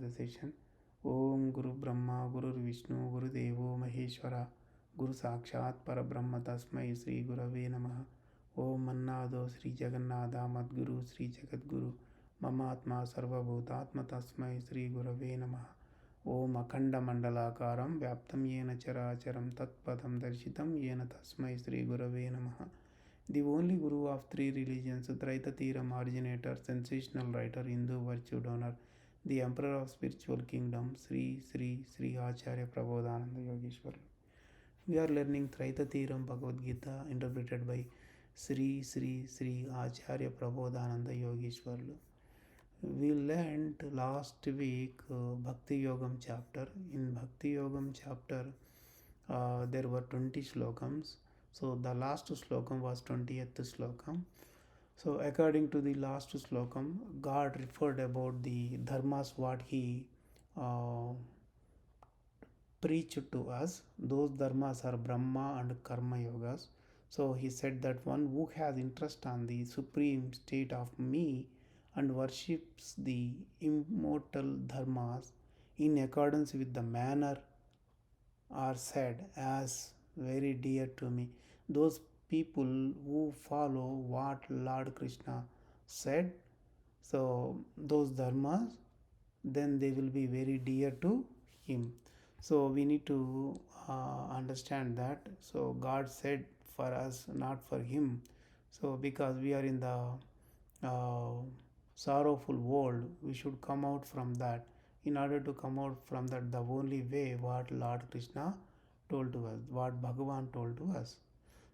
the session. Om Guru Brahma Guru Vishnu Guru Devo Maheshwara Guru Sakshat Parabrahma Tasmai Sri Gurave Namaha. Om Mannado Sri Jagannatha Madguru Sri Jagadguru Mamatma Sarva Bhutatma Tasmai Sri Gurave Namaha. Om Akhanda Mandalakaram Vyaptam Yena Characharam Tatpadam Darshitam Yena Tasmai Sri Gurave Namaha. The only Guru of three religions, Traita Theeram originator, sensational writer, Hindu virtue donor, the Emperor of spiritual kingdom, Sri Sri Sri Acharya Prabodhananda Yogeshwar. We are learning Traita Theeram Bhagavad Gita interpreted by Sri Sri Sri Acharya Prabodhananda Yogeshwar. We learned last week Bhakti Yogam chapter. In Bhakti Yogam chapter, there were 20 slokams. So the last slokam was 20th slokam. So according to the last slokam, God referred about the dharmas what He uh, preached to us. Those dharmas are Brahma and Karma yogas. So He said that one who has interest on the supreme state of me and worships the immortal dharmas in accordance with the manner are said as very dear to me. Those people who follow what Lord Krishna said, so those dharmas, then they will be very dear to him. So we need to understand that. So God said for us, not for him. So because we are in the sorrowful world, we should come out from that. In order to come out from that, the only way what Lord Krishna told to us, what Bhagavan told to us.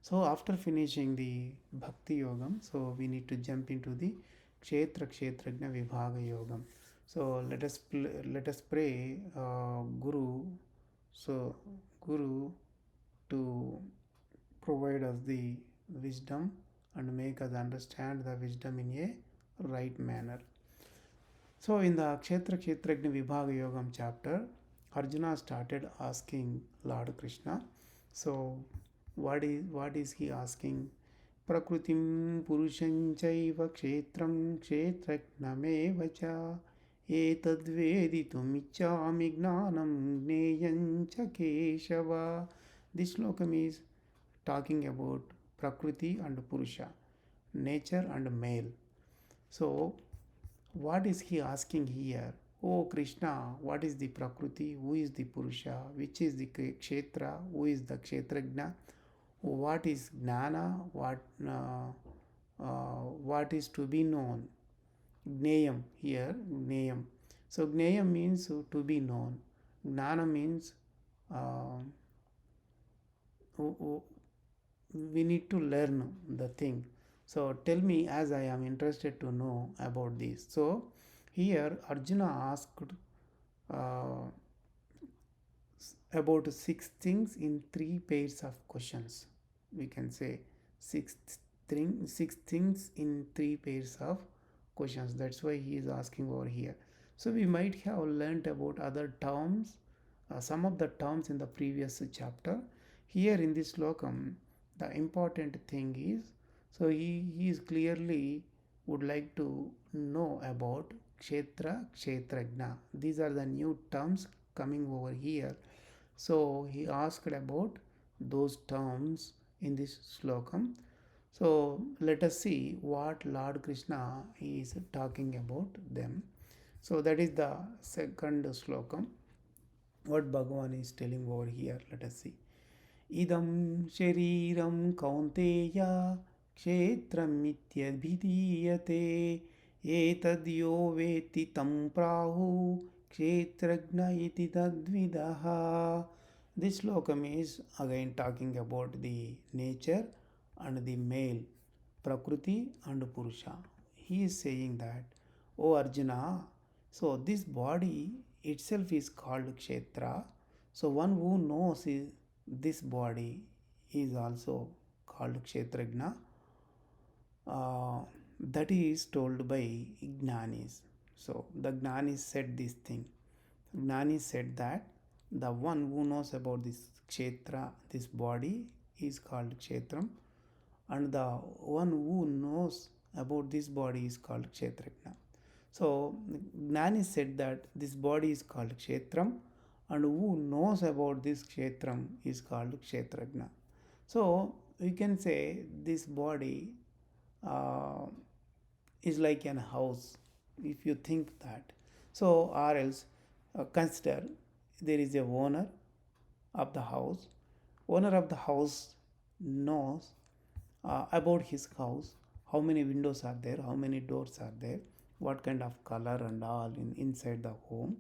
So after finishing the Bhakti Yogam, so we need to jump into the Kshetragna Vibhaga Yogam. So let us pray Guru. So Guru to provide us the wisdom and make us understand the wisdom in a right manner. So in the Kshetragna Vibhaga Yogam chapter, Arjuna started asking Lord Krishna. So what is he asking? Prakritim purusham chaiva kshetram kshetragnameva cha etadveditum ichchami gnanam gneyam cha keshava. This slokam is talking about Prakriti and Purusha, nature and male. So what is he asking here? Oh Krishna, what is the Prakriti? Who is the Purusha? Which is the Kshetra? Who is the Kshetragna? What is Gnana? What is to be known? Gneyam here, Gneyam. So Gneyam means to be known. Gnana means we need to learn the thing. So tell me as I am interested to know about this. So here Arjuna asked about 6 things in 3 pairs of questions. We can say 6 things in 3 pairs of questions. That's why he is asking over here. So we might have learnt about other terms, some of the terms in the previous chapter. Here in this slokam, the important thing is, so he is clearly would like to know about Kshetra, Kshetragna. These are the new terms coming over here. So he asked about those terms in this slokam. So let us see what Lord Krishna is talking about them. So that is the second slokam. What Bhagavan is telling over here. Let us see. Idam shariram kaunteya kshetram ityabhidiyate etadyo veti tam prahu kshetragna iti tadvidaha. This slokam is again talking about the nature and the male, Prakriti and Purusha. He is saying that, O Arjuna, so this body itself is called Kshetra. So one who knows this body is also called Kshetragna. That is told by Jnanis. So the Jnanis said this thing. Jnanis said that the one who knows about this Kshetra, this body, is called Kshetram, and the one who knows about this body is called Kshetragna. So Gnani said that this body is called Kshetram, and who knows about this Kshetram is called Kshetragna. So we can say this body uh, is like an house, if you think that. So or else consider there is a owner of the house. Owner of the house knows about his house, how many windows are there, how many doors are there, what kind of color and all inside the home,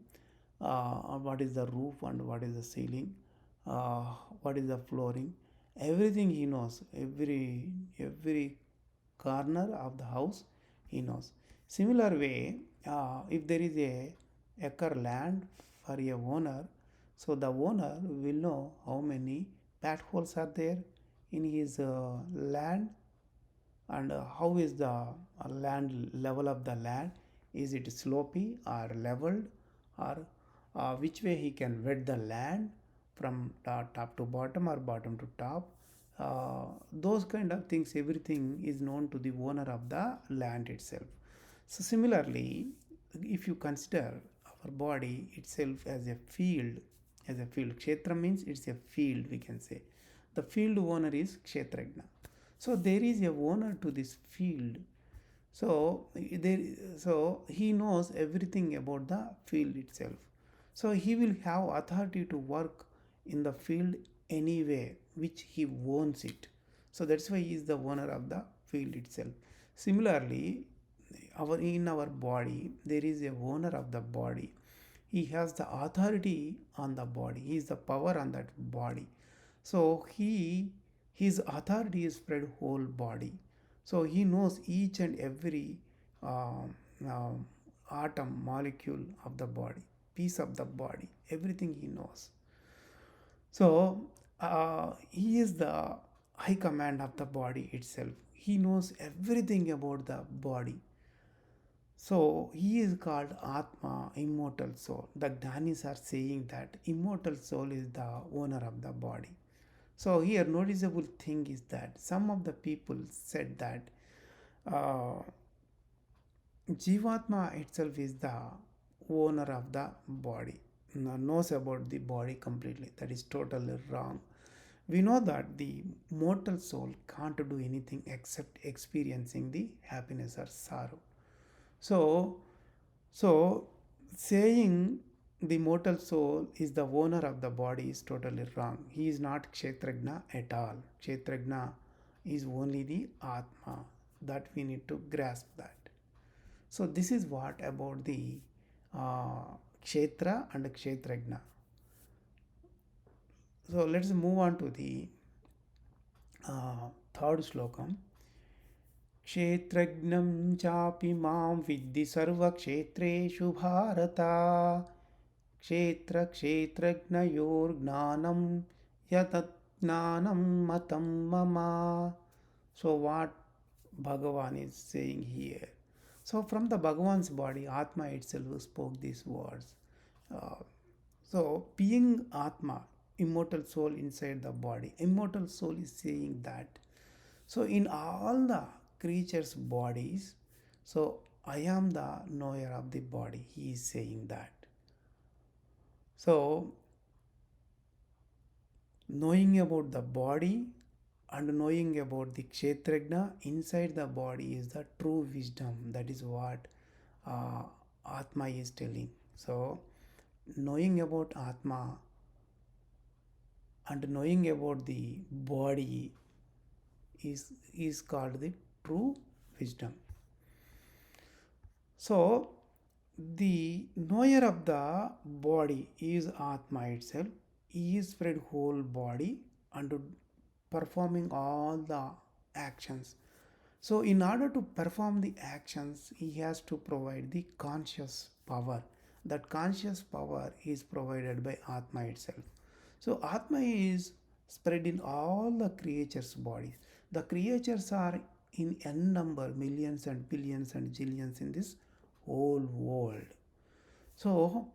what is the roof and what is the ceiling, uh, what is the flooring, everything he knows, every corner of the house he knows. Similar way, if there is a acre land for a owner, so the owner will know how many holes are there in his land, and how is the land level of the land, is it slopy or leveled, or which way he can wet the land from top to bottom or bottom to top. Those kind of things, everything is known to the owner of the land itself. So similarly, if you consider our body itself as a field, Kshetra means it's a field, we can say. The field owner is Kshetragna. So there is a owner to this field. So there, so he knows everything about the field itself. So he will have authority to work in the field anyway, which he owns it. So that's why he is the owner of the field itself. Similarly, in our body there is a owner of the body. He has the authority on the body. He is the power on that body. So his authority is spread whole body. So he knows each and every um, um, atom, molecule of the body, piece of the body, everything he knows. So he is the high command of the body itself. He knows everything about the body. So he is called Atma, immortal soul. The Gnanis are saying that immortal soul is the owner of the body. So here noticeable thing is that some of the people said that uh, Jivatma itself is the owner of the body, knows about the body completely. That is totally wrong. We know that the mortal soul can't do anything except experiencing the happiness or sorrow. So, so saying the mortal soul is the owner of the body is totally wrong. He is not Kshetragna at all. Kshetragna is only the Atma. That we need to grasp that. So this is what about the uh, Kshetra and Kshetragna. So let's move on to the third slokam. क्षेत्रज्ञं चापि मां विद्धि सर्वक्षेत्रेषु भारत क्षेत्रक्षेत्रज्ञयोर्ज्ञानं यतत् ज्ञानं मतं मम. So what Bhagavan is saying here? So from the Bhagavan's body, Atma itself spoke these words. Uh, so being Atma, immortal soul inside the body, immortal soul is saying that. So in all the creatures' bodies, so I am the knower of the body. He is saying that. So knowing about the body and knowing about the Kshetragna inside the body is the true wisdom. That is what uh, Atma is telling. So knowing about Atma and knowing about the body is called the true wisdom. So the knower of the body is Atma itself. He is spread whole body and performing all the actions. So in order to perform the actions, he has to provide the conscious power. That conscious power is provided by Atma itself. So Atma is spread in all the creatures' bodies. The creatures are in n number, millions and billions and zillions in this whole world. So,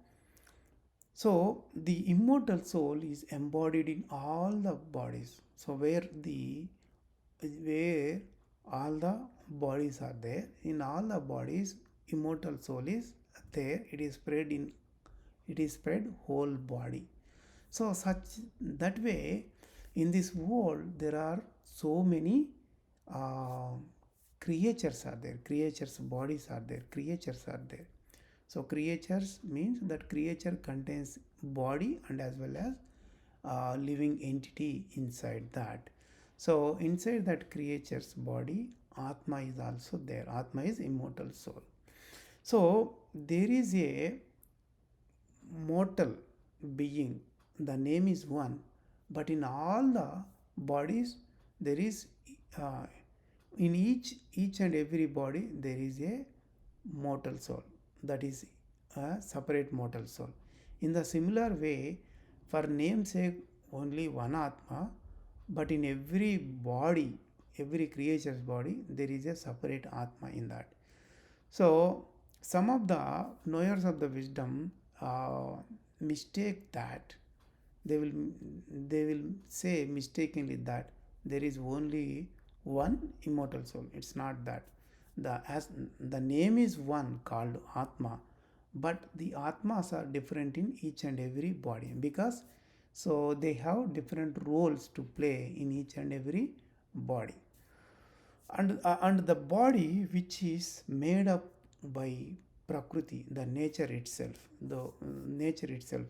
so the immortal soul is embodied in all the bodies. So where all the bodies are there, in all the bodies immortal soul is there. It is spread whole body. So such that way, in this world there are so many uh, creatures are there. Creatures bodies are there. Creatures are there. So creatures means that creature contains body and as well as living entity inside that. So inside that creature's body, Atma is also there. Atma is immortal soul. So there is a mortal being. The name is one, but in all the bodies there is uh, in each and every body there is a mortal soul, that is a separate mortal soul. In the similar way, for namesake only one Atma, but in every body, every creature's body, there is a separate Atma in that. So, some of the knowers of the wisdom mistake that they will they will say mistakenly that there is only one immortal soul. It's not that. The name is one called Atma, but the Atmas are different in each and every body, because so they have different roles to play in each and every body. And the body which is made up by prakriti, the nature itself,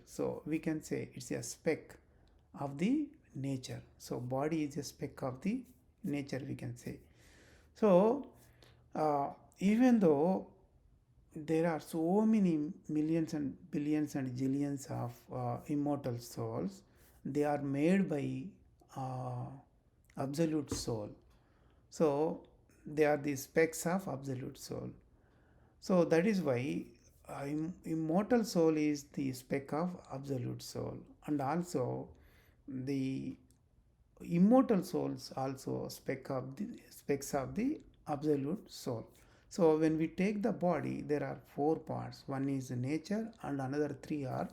so we can say it's a speck of the nature. So body is a speck of the nature, we can say. So even though there are so many millions and billions and zillions of immortal souls, they are made by uh, absolute soul. So they are the specks of absolute soul. So that is why immortal soul is the speck of absolute soul, and also the immortal souls also specks of the absolute soul. So when we take the body, there are four parts. One is nature, and another three are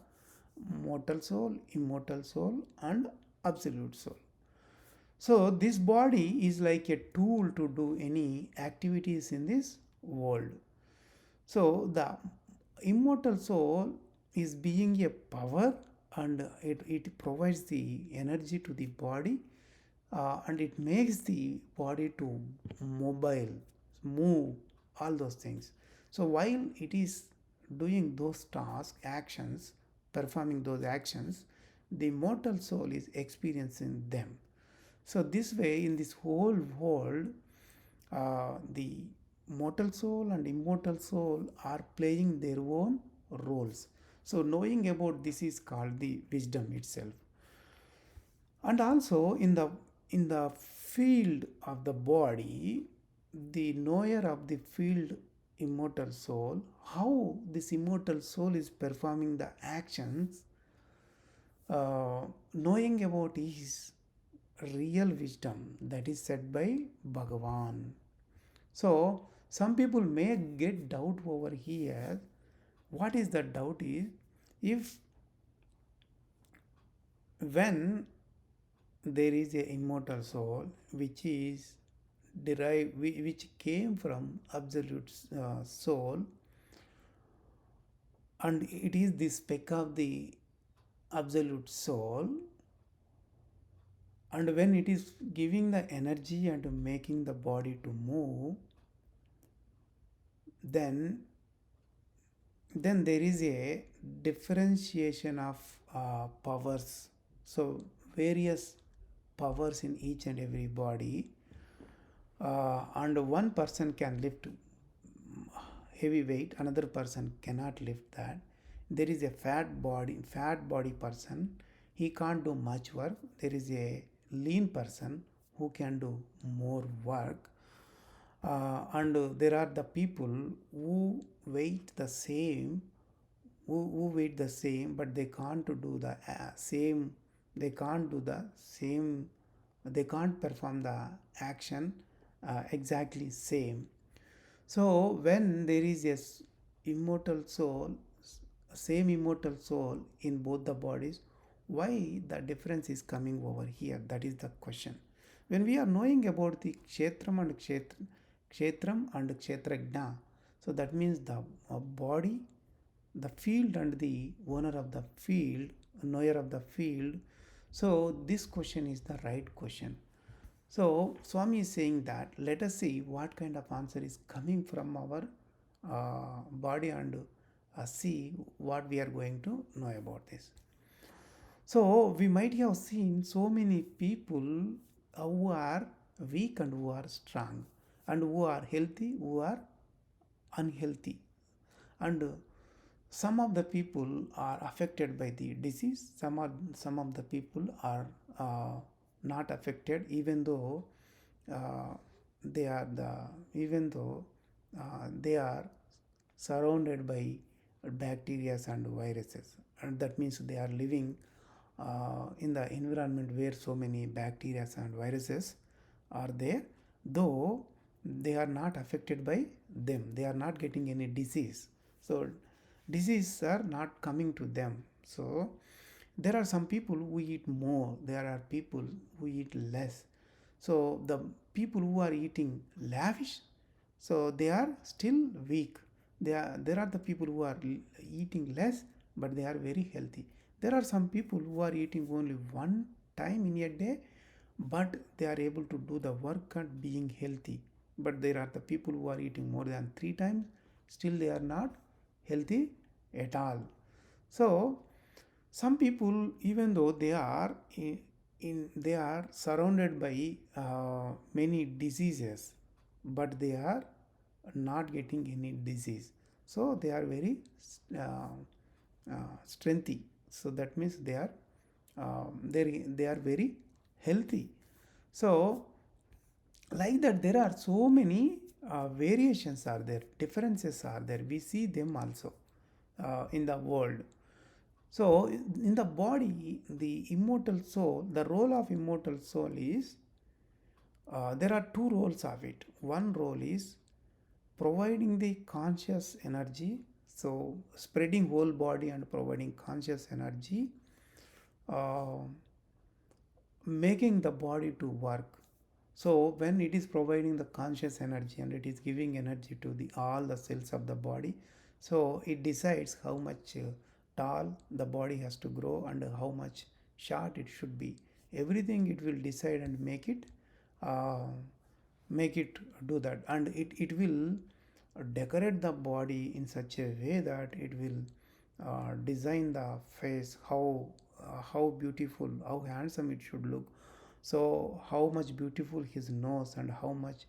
mortal soul, immortal soul, and absolute soul. So this body is like a tool to do any activities in this world. So the immortal soul is being a power, and it provides the energy to the body, and it makes the body to mobile, move, all those things. So while it is doing those tasks, actions, performing those actions, the mortal soul is experiencing them. So this way, in this whole world, the mortal soul and immortal soul are playing their own roles. So knowing about this is called the wisdom itself. And also in the field of the body, the knower of the field immortal soul, how this immortal soul is performing the actions, knowing about his real wisdom, that is said by Bhagavan. So some people may get doubt over here. What is the doubt is, if when there is a immortal soul which is derived, which came from absolute soul, and it is the speck of the absolute soul, and when it is giving the energy and making the body to move, then there is a differentiation of powers. So various powers in each and every body, and one person can lift heavy weight, another person cannot lift that. There is a fat body person, he can't do much work. There is a lean person who can do more work. And there are the people who weight the same, who weight the same, but they can't do the same, they can't do the same, they can't perform the action exactly same. So when there is a immortal soul, same immortal soul in both the bodies, why the difference is coming over here? That is the question. When we are knowing about the Kshetram and Kshetragna, So that means the body, the field, and the owner of the field, knower of the field. So this question is the right question. So Swami is saying that let us see what kind of answer is coming from our body, and see what we are going to know about this. So we might have seen so many people who are weak and who are strong, and who are healthy, who are unhealthy, and some of the people are affected by the disease. Some of the people are not affected, even though uh, they are the even though they are surrounded by bacteria and viruses, and that means they are living in the environment where so many bacteria and viruses are there, though they are not affected by them, they are not getting any disease. So diseases are not coming to them. So there are some people who eat more, there are people who eat less. So the people who are eating lavish, so they are still weak. There are the people who are eating less, but they are very healthy. There are some people who are eating only one time in a day, but they are able to do the work and being healthy. But there are the people who are eating more than three times, still they are not healthy at all. So some people, even though they are they are surrounded by many diseases, but they are not getting any disease. So they are very uh, strengthy. So that means they are very healthy. So like that, there are so many variations are there, differences are there, we see them also in the world. So in the body, the immortal soul, the role of immortal soul is, there are two roles of it. One role is providing the conscious energy, so spreading whole body and providing conscious energy, uh, making the body to work. So when it is providing the conscious energy and it is giving energy to the all the cells of the body, so it decides how much tall the body has to grow and how much short it should be. Everything it will decide and uh, make it do that, and it will decorate the body in such a way that it will design the face, how beautiful, how handsome it should look. So how much beautiful his nose, and how much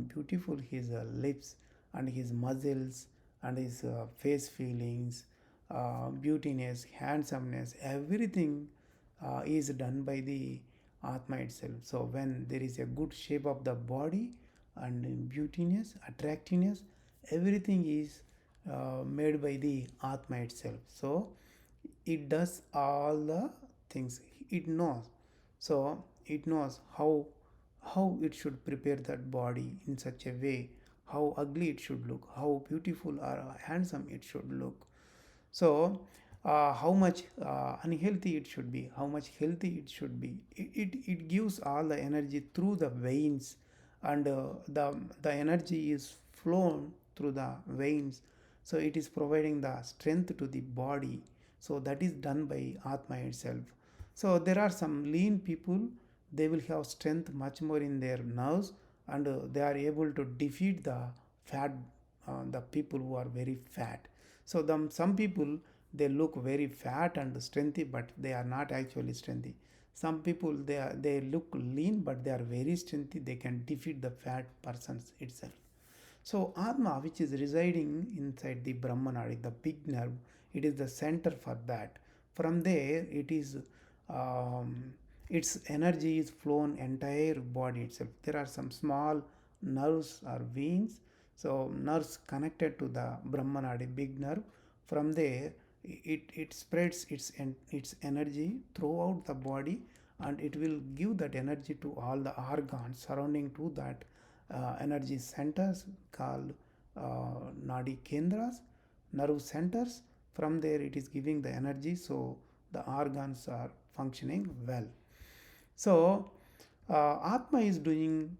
beautiful his lips and his muscles and his face feelings, beautiness, handsomeness, everything is done by the Atma itself. So when there is a good shape of the body and beautiness, attractiveness, everything is made by the Atma itself. So it does all the things, it knows. So it knows how it should prepare that body in such a way, how ugly it should look, how beautiful or handsome it should look. So how much unhealthy it should be, how much healthy it should be. It gives all the energy through the veins, and the energy is flown through the veins. So it is providing the strength to the body. So that is done by Atma itself. So there are some lean people, they will have strength much more in their nerves, and they are able to defeat the fat, the people who are very fat. So some people, they look very fat and strengthy, but they are not actually strengthy. Some people, they look lean, but they are very strengthy, they can defeat the fat persons itself. So Atma, which is residing inside the Brahmanadi, the big nerve, it is the center for that. From there, um, its energy is flown entire body itself. There are some small nerves or veins, so nerves connected to the Brahmanadi, big nerve. From there, it spreads its energy throughout the body, and it will give that energy to all the organs surrounding to that energy centers called nadi kendras, nerve centers. From there it is giving the energy, so the organs are functioning well. So Atma is doing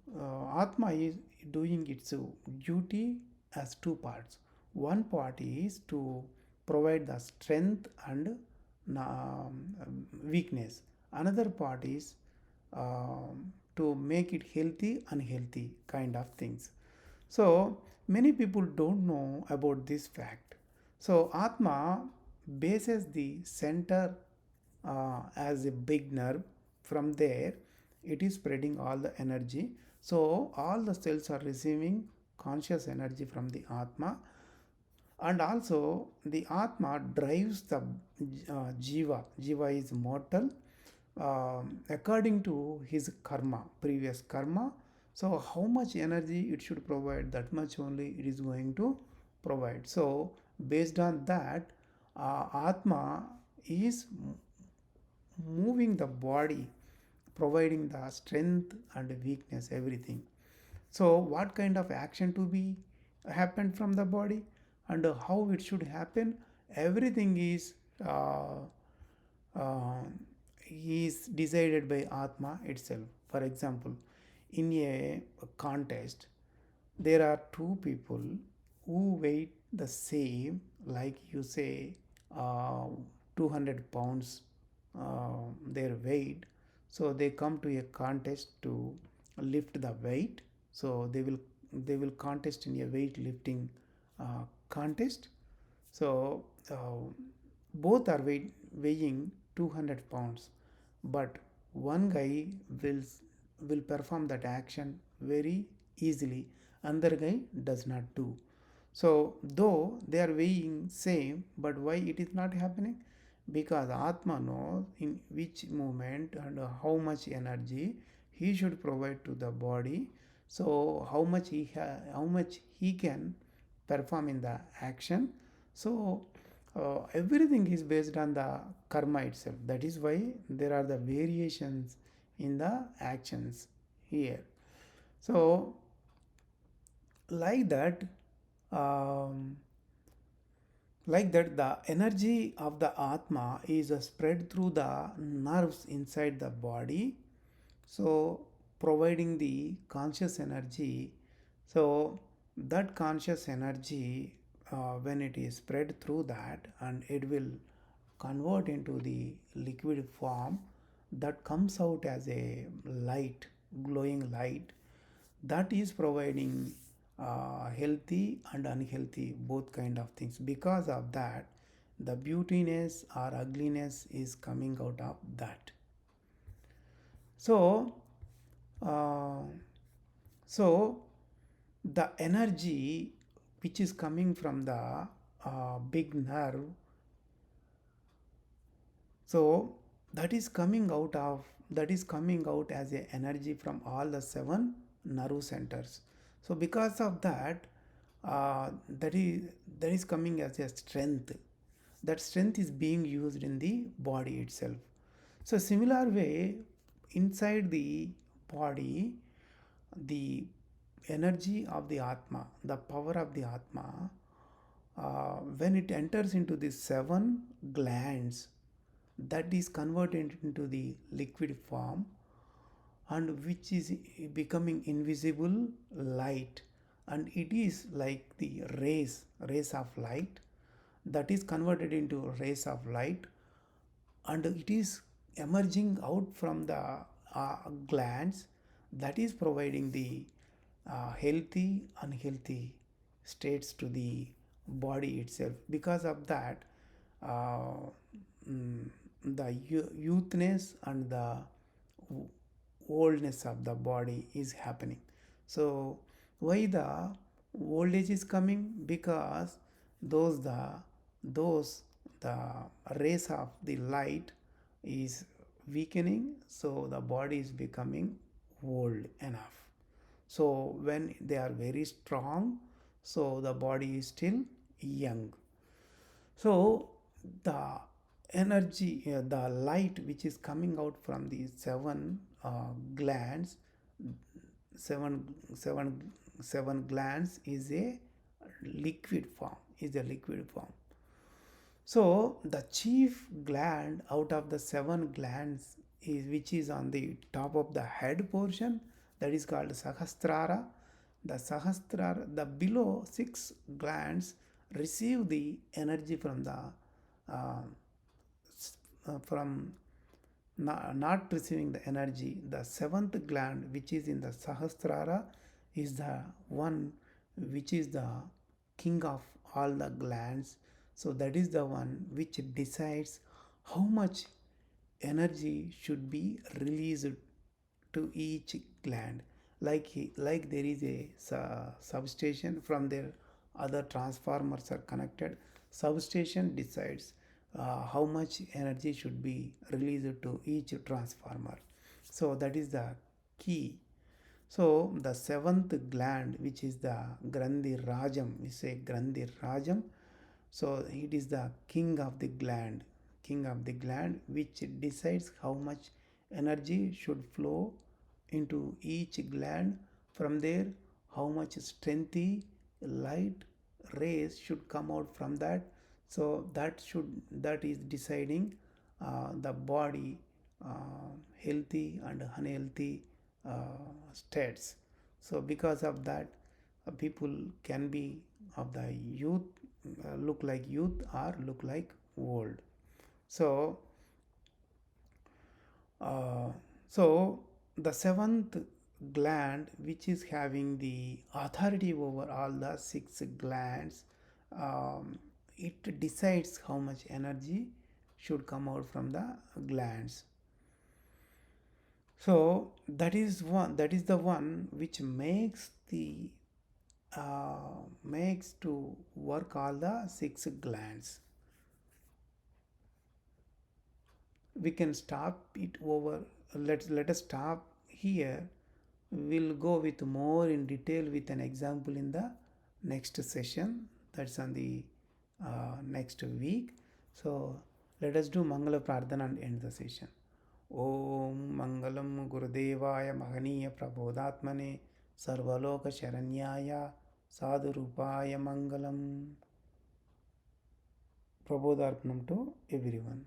its duty as two parts. One part is to provide the strength and weakness. Another part is to make it healthy, unhealthy kind of things. So many people don't know about this fact. So Atma bases the center as a big nerve. From there, it is spreading all the energy. So all the cells are receiving conscious energy from the Atma, and also the Atma drives the Jiva. Jiva is mortal according to his karma, previous karma. So how much energy it should provide, that much only it is going to provide. So based on that, Atma is moving the body, providing the strength and weakness, everything. So what kind of action to be happen from the body, and how it should happen, everything uh, uh, is decided by Atma itself. For example, in a contest, there are two people who weigh the same, like you say, uh, 200 pounds their weight. So they come to a contest to lift the weight. So they will contest in a weightlifting contest. So both are weighing 200 pounds, but one guy will perform that action very easily, another guy does not do. So though they are weighing same, but why it is not happening? Because Atma knows in which moment and how much energy he should provide to the body. So how much he can perform in the action. So everything is based on the karma itself. That is why there are the variations in the actions here. So like that, um, the energy of the Atma is spread through the nerves inside the body, so providing the conscious energy. So that conscious energy, when it is spread through that, and it will convert into the liquid form, that comes out as a light, glowing light, that is providing healthy and unhealthy both kind of things. Because of that, the beautiness or ugliness is coming out of that. So uh, so the energy which is coming from the big nerve, so that is coming out as a energy from all the seven nerve centers. So because of that, uh, that is that is coming as a strength. That strength is being used in the body itself. So similar way, inside the body, the energy of the Atma, the power of the Atma, when it enters into the seven glands, that is converted into the liquid form, and which is becoming invisible light, and it is like the rays of light, that is converted into rays of light, and it is emerging out from the glands, that is providing the healthy unhealthy states to the body itself. Because of that, uh, mm, the youthness and the oldness of the body is happening. So why the old age is coming? Because those the rays of the light is weakening, so the body is becoming old enough. So when they are very strong, so the body is still young. So the energy, the light which is coming out from the glands, seven, seven, seven glands is a liquid form. So the chief gland out of the seven glands is which is on the top of the head portion, that is called Sahasrara. The Sahasrara, the below six glands receive the energy from the uh, from not receiving the energy. The seventh gland, which is in the Sahasrara, is the one which is the king of all the glands. So that is the one which decides how much energy should be released to each gland. Like there is a substation, from there other transformers are connected. Substation decides how much energy should be released to each transformer. So that is the key. So the seventh gland, which is the Grandhi Rajam, we say Grandhi Rajam. So it is the king of the gland, which decides how much energy should flow into each gland. From there, how much strengthy light rays should come out from that. So that is deciding the body healthy and unhealthy states. So because of that, people can be of the youth, look like youth or look like old. So uh, so the seventh gland, which is having the authority over all the six glands, it decides how much energy should come out from the glands. So that is the one which makes to work all the six glands. We can stop it over. Let us stop here. We'll go with more in detail with an example in the next session. That's on the next week. So let us do Mangala Prardhana and end the session. Om Mangalam Gurudevaya Mahaniya Prabodhatmane Sarvaloka Sharanyaya Sadhurupaya Mangalam. Prabodharpanam to everyone.